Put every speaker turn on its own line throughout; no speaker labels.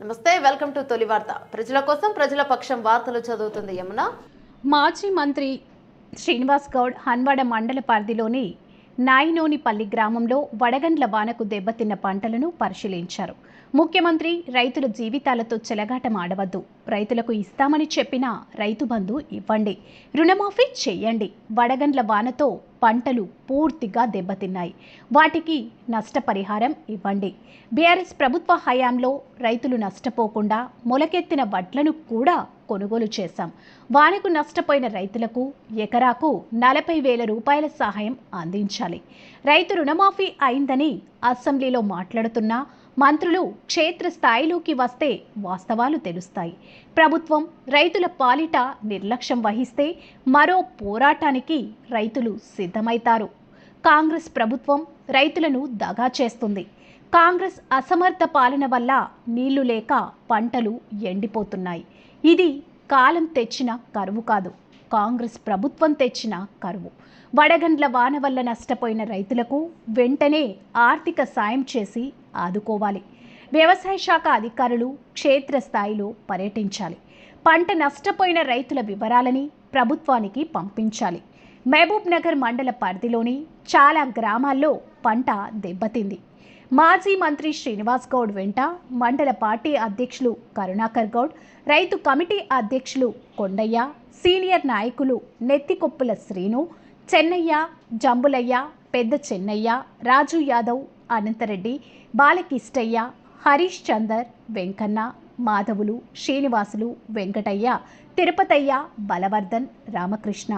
నమస్తే, welcome to తొలి వార్త. ప్రజల కోసం ప్రజల పక్షం వార్తలు చదువుతుంది యమున.
మాజీ మంత్రి శ్రీనివాస్ గౌడ్ హన్వాడ మండల పరిధిలోని నాయినోనిపల్లి గ్రామంలో వడగండ్ల వానకు దెబ్బతిన్న పంటలను పరిశీలించారు. ముఖ్యమంత్రి రైతుల జీవితాలతో చెలగాటమాడవద్దు, రైతులకు ఇస్తామని చెప్పిన రైతు బంధు ఇవ్వండి, రుణమాఫీ చేయండి. వడగండ్ల వానతో పంటలు పూర్తిగా దెబ్బతిన్నాయి, వాటికి నష్టపరిహారం ఇవ్వండి. బీఆర్ఎస్ ప్రభుత్వ హయాంలో రైతులు నష్టపోకుండా మొలకెత్తిన వడ్లను కూడా కొనుగోలు చేశాం. వానకు నష్టపోయిన రైతులకు ఎకరాకు 40,000 రూపాయల సహాయం అందించాలి. రైతు రుణమాఫీ అయిందని అసెంబ్లీలో మాట్లాడుతున్న మంత్రులు క్షేత్రస్థాయిలోకి వస్తే వాస్తవాలు తెలుస్తాయి. ప్రభుత్వం రైతుల పాలిట నిర్లక్ష్యం వహిస్తే మరో పోరాటానికి రైతులు సిద్ధమవుతారు. కాంగ్రెస్ ప్రభుత్వం రైతులను దగా చేస్తుంది. కాంగ్రెస్ అసమర్థ పాలన వల్ల నీళ్లు లేక పంటలు ఎండిపోతున్నాయి. ఇది కాలం తెచ్చిన కరువు కాదు, కాంగ్రెస్ ప్రభుత్వం తెచ్చిన కరువు. వడగండ్ల వాన వల్ల నష్టపోయిన రైతులకు వెంటనే ఆర్థిక సాయం చేసి ఆదుకోవాలి. వ్యవసాయ శాఖ అధికారులు క్షేత్రస్థాయిలో పర్యటించాలి. పంట నష్టపోయిన రైతుల వివరాలని ప్రభుత్వానికి పంపించాలి. మహబూబ్ నగర్ మండల పరిధిలోని చాలా గ్రామాల్లో పంట దెబ్బతింది. మాజీ మంత్రి శ్రీనివాస్ గౌడ్ వెంట మండల పార్టీ అధ్యక్షులు కరుణాకర్ గౌడ్, రైతు కమిటీ అధ్యక్షులు కొండయ్య, సీనియర్ నాయకులు నెత్తికొప్పుల శ్రీను, చెన్నయ్య, జంబులయ్య, పెద్ద చెన్నయ్య, రాజు యాదవ్, అనంతరెడ్డి, బాలకిష్టయ్య, హరీష్ చందర్, వెంకన్న, మాధవులు, శ్రీనివాసులు, వెంకటయ్య, తిరుపతయ్య, బలవర్ధన్, రామకృష్ణ.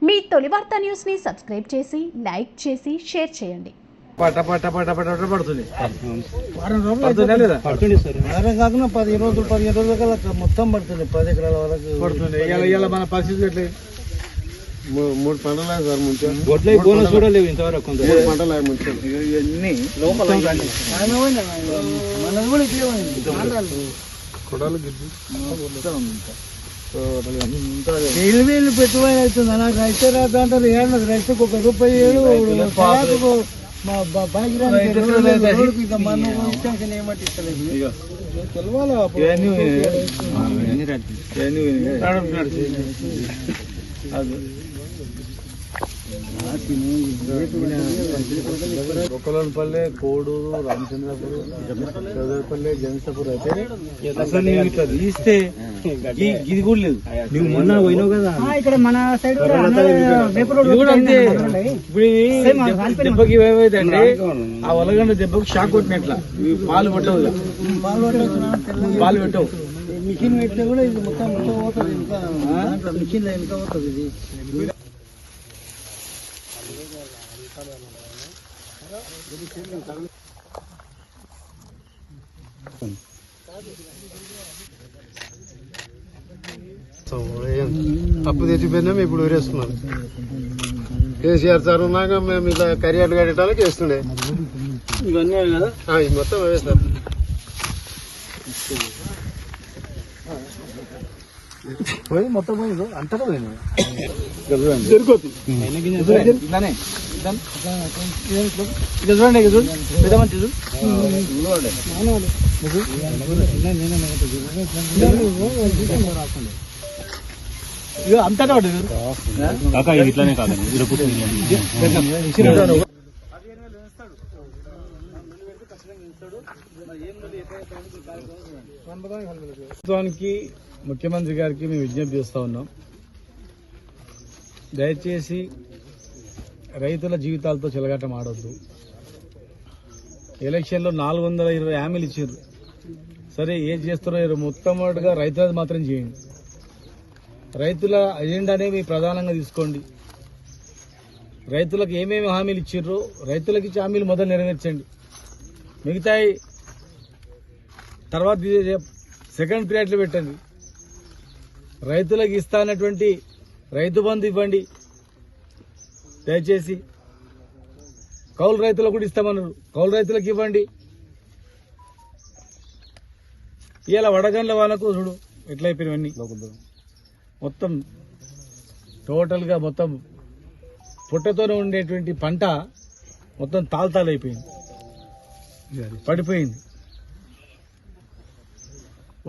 మీ తొలి వార్త న్యూస్ని సబ్స్క్రైబ్ చేసి, లైక్ చేసి, షేర్ చేయండి.
పడుతుంది కాకుండా 15 రోజుల కల్లా మొత్తం పడుతుంది. 10 ఎకరాల వరకు పడుతుంది. ఇలా మన పరిస్థితి ఎట్లా? 3 పంటలు సార్, ముందు బోనస్ కూడా లేవు ఇంతవరకు. 3 పంటలు ఇవన్నీ లోపల మనది కూడా ఇట్లే కొడాలు గిడ్డు వేలు పెట్టుబడి అవుతుంది. నాకు రైతు రాదు అంటారు. ఏడు రైతుకు ₹1 మా భాగ్యరానికి ఇంకా మనం ఏమంటే ఇస్తలేదు. తెలవాలి ఒక్కలపల్లె, కోడూరు, రామచంద్రపురం, చౌదరిపల్లె, జనసపూర్ అయితే అసలు ఇట్లా తీస్తే ఇది కూడా లేదు. నువ్వు మొన్న పోయినావు కదా ఇక్కడ మన సైడ్ కూడా అంతే. ఇప్పుడు దెబ్బకి ఏమైందంటే ఆ వలగండ దెబ్బకి షాక్ కొట్టినట్లా పాలు పెట్టవు, పాలు పెట్టవు. మిషన్ పెట్టినా కూడా ఇది మొత్తం పోతుంది. ఇంకా మిషన్ ఇంకా పోతుంది. ఇది
అప్పు తెచ్చిపోయినాం, ఇప్పుడు ఊరేస్తున్నాం. కేసీఆర్ సార్ ఉన్నాక మేము ఇలా కరియాలు కట్టడానికి వేస్తుండే.
ఇవన్నీ కదా
ఇది మొత్తం వేస్తాం.
పోయి మొత్తం పోయింది అంతా పోయింది. అంతటా
ఇట్లానే కాదు.
ప్రభుత్వానికి, ముఖ్యమంత్రి గారికి మేము విజ్ఞప్తి చేస్తా ఉన్నాం. దయచేసి రైతుల జీవితాలతో చెలగాటం ఆడొద్దు. ఎలక్షన్లో 420 హామీలు ఇచ్చారు. సరే, ఏం చేస్తారో మొట్టమొదటిగా రైతులది మాత్రం చేయండి. రైతుల అజెండానే మీ ప్రధానంగా తీసుకోండి. రైతులకు ఏమేమి హామీలు ఇచ్చిర్రో రైతులకు ఇచ్చే హామీలు మొదలు నెరవేర్చండి. మిగతాయి తర్వాత సెకండ్ పీరియడ్లో పెట్టండి. రైతులకు ఇస్తానటువంటి రైతు బంధు ఇవ్వండి. దయచేసి కౌలు రైతులకు కూడా ఇస్తామన్నారు, కౌలు రైతులకు ఇవ్వండి. ఇలా వడగండ్ల వానకు చూడు ఎట్లయిపోయినవన్నీ. మొత్తం టోటల్గా మొత్తం పుట్టతోనే ఉండేటువంటి పంట మొత్తం తాళతాళైపోయింది, పడిపోయింది.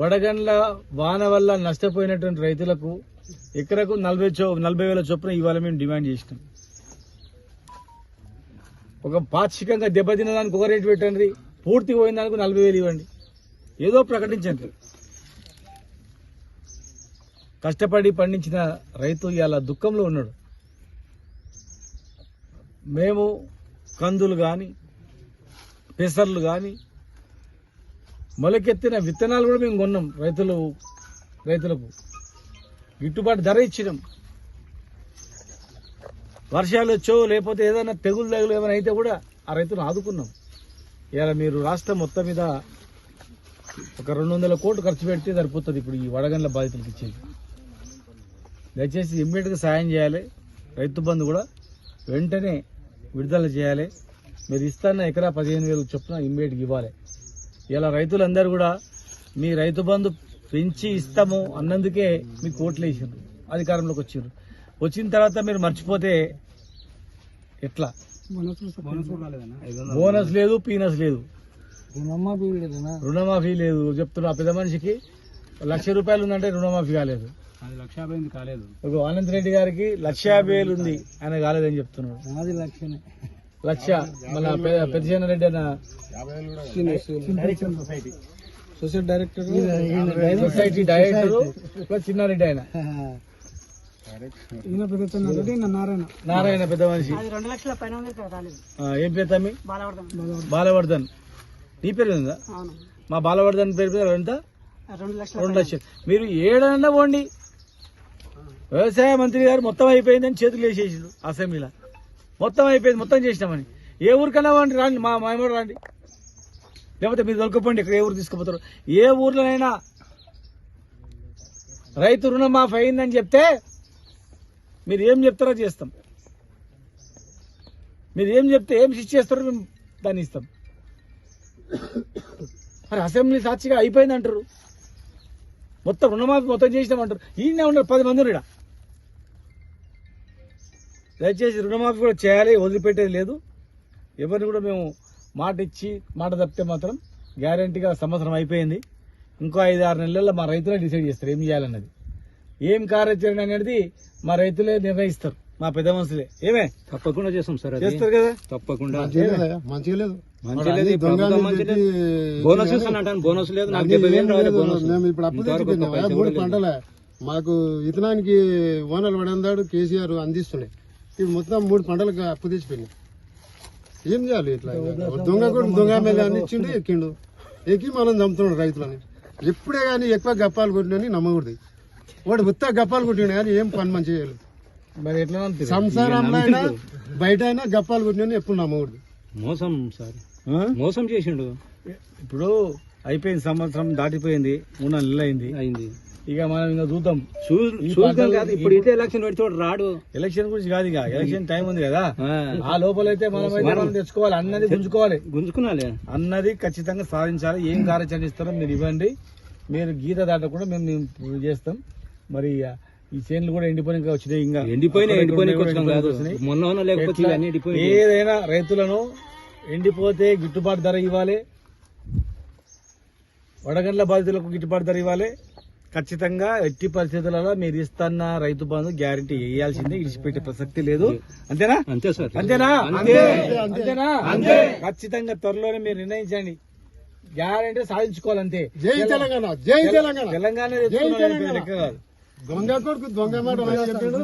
వడగండ్ల వాన వల్ల నష్టపోయినటువంటి రైతులకు ఎకరకు 40,000 చొప్పున ఇవాళ మేము డిమాండ్ చేసినాం. ఒక పాక్షికంగా దెబ్బతిన్న దానికి ఒక రేటు పెట్టండి, పూర్తిగా పోయిన దానికి 40,000 ఇవ్వండి, ఏదో ప్రకటించండి. కష్టపడి పండించిన రైతు ఇవాళ దుఃఖంలో ఉన్నాడు. మేము కందులు కానీ పెసర్లు కానీ మొలకెత్తిన విత్తనాలు కూడా మేము కొన్నాం. రైతులకు గిట్టుబాటు ధర ఇచ్చినాం. వర్షాలు వచ్చో లేకపోతే ఏదైనా తెగులు ఏమైనా అయితే కూడా ఆ రైతులను ఆదుకున్నాం. ఇలా మీరు రాష్ట్రం మొత్తం మీద ఒక 200 కోట్లు ఖర్చు పెడితే సరిపోతుంది ఇప్పుడు ఈ వడగండ్ల బాధితులకు ఇచ్చేది. దయచేసి ఇమ్మీడియట్గా సాయం చేయాలి. రైతు బంధు కూడా వెంటనే విడుదల చేయాలి. మీరు ఇస్తాన్న ఎకరా 15,000 చొప్పున ఇమ్మీడియట్గా ఇవ్వాలి. ఇలా రైతులందరూ కూడా మీ రైతు బంధు పెంచి ఇస్తాము అన్నందుకే మీకు ఓట్లు వేసారు, అధికారంలోకి వచ్చారు. వచ్చిన తర్వాత మీరు మర్చిపోతే ఎట్లా? బోనస్ లేదు, పీనస్ లేదు, రుణమాఫీ లేదు. చెప్తున్నా పెద్ద మనిషికి ₹1,00,000 ఉందంటే రుణమాఫీ కాలేదు. అనంత్ రెడ్డి గారికి 1,50,000 ఉంది, ఆయన కాలేదని చెప్తున్నాడు. 1,00,000 మన పెద్దసేన రెడ్డి అన్న సొసైటీ డైరెక్టర్ ప్లస్ చిన్నారెడ్డి ఆయన నారాయణ పెద్ద మనిషి. ఏం పేరు తమ్మి? బాలవర్ధన్. నీ పేరు ఉందా? మా బాలవర్ధన్ పేరు ఎంత? 2 లక్షలు. మీరు ఏడన్నా పోండి, వ్యవసాయ మంత్రి గారు మొత్తం అయిపోయిందని చేతులు వేసేసిండు అసెంబ్లీలో. మొత్తం అయిపోయింది, మొత్తం చేసినామని. ఏ ఊరికన్నా పోండి, రాండి, మా మామూలు రాండి, లేకపోతే మీరు దొరకపోండి. ఇక్కడ ఏ ఊరు తీసుకుపోతారు? ఏ ఊర్లోనైనా రైతు రుణమాఫీ అయిందని చెప్తే మీరు ఏం చెప్తారో చేస్తాం. మీరు ఏం చెప్తే ఏం శిక్ష చేస్తారో మేము దాన్ని ఇస్తాం. మరి అసెంబ్లీ సాక్షిగా అయిపోయింది అంటారు, మొత్తం రుణమాఫీ మొత్తం చేసినామంటారు. ఈయనే ఉన్నారు 10 మంది ఇక్కడ. దయచేసి రుణమాఫీ కూడా చేయాలి, వదిలిపెట్టేది లేదు. ఎవరిని కూడా మేము మాట ఇచ్చి మాట తప్పితే మాత్రం గ్యారంటీగా సంవత్సరం అయిపోయింది. ఇంకో 5-6 నెలల్లో మా రైతులే డిసైడ్ చేస్తారు ఏం చేయాలన్నది. ఏం కార్యాచరణ అనేది మా రైతులే నిర్ణయిస్తారు, మా పెద్ద మనుషులే. ఏమే
తప్పకుండా చేస్తాం సార్,
చేస్తారు కదా.
తప్పకుండా.
మంచిగా లేదు,
బోనస్ ఇస్తానంటాను, బోనస్ లేదు. నాకు 70,000 రావాలి బోనస్.
మేము ఇప్పుడు అప్పు తెచ్చిపోయినాం. 3 పంటలే మాకు ఇతనానికి ఓనర్లు పడందాడు కేసీఆర్ అందిస్తుండే. ఇప్పుడు మొత్తం 3 పంటలకు అప్పు తెచ్చిపోయినాం. ఏం చేయాలి? ఇట్లా దొంగ మీద అని ఇచ్చిండు, ఎక్కిండు, ఎక్కి మనం చంపుతున్నాడు రైతులని. ఎప్పుడే కానీ ఎక్కువ గప్పాలు కొట్టినని నమ్మకూడదు. వాడు ఉత్త గప్పాలు కొట్టిండు కానీ ఏం పని మంచి చేయలేదు.
మరి ఎట్లా
సంసారంలో అయినా బయట అయినా గప్పాలు కొట్టినని ఎప్పుడు నమ్మకూడదు.
మోసం సార్, మోసం చేసిండు.
ఇప్పుడు అయిపోయింది, సంవత్సరం దాటిపోయింది, 3 నెలలు అయింది. ఇక మనం ఇంకా చూద్దాం.
చూద్దాం కాదు, ఇప్పుడు ఇదే ఎలక్షన్ పెడితే రాడు.
ఎలక్షన్ గురించి కాదు, ఇక ఎలక్షన్ టైం ఉంది కదా. ఆ లోపలైతే మనం తెచ్చుకోవాలి, అన్నది గుంజుకోవాలి, అన్నది ఖచ్చితంగా సాధించాలి. ఏం కార్యాచరణ ఇస్తారో మీరు ఇవ్వండి. మీరు గీత దాటకుండా మేము చేస్తాం. మరి ఈ చేనులు కూడా ఎండిపోయిన వచ్చినాయి, ఇంకా ఏదైనా రైతులను ఎండిపోతే గిట్టుబాటు ధర ఇవ్వాలి, వడగండ్ల బాధితులకు గిట్టుబాటు ధర ఇవ్వాలి. ఖచ్చితంగా ఎట్టి పరిస్థితులలో మీరు ఇస్తున్న రైతు బంధు గ్యారంటీ వేయాల్సిందే, ఇడిచిపెట్టే ప్రసక్తి లేదు. అంతేనా?
అంతే సార్,
అంతేనా? ఖచ్చితంగా త్వరలోనే మీరు నిర్ణయించండి. గ్యారంటీ సాధించుకోవాలంతే.
జై తెలంగాణ, జై తెలంగాణ,
తెలంగాణ
దొంగ కొడుకు దొంగ మాట చెప్పాడు.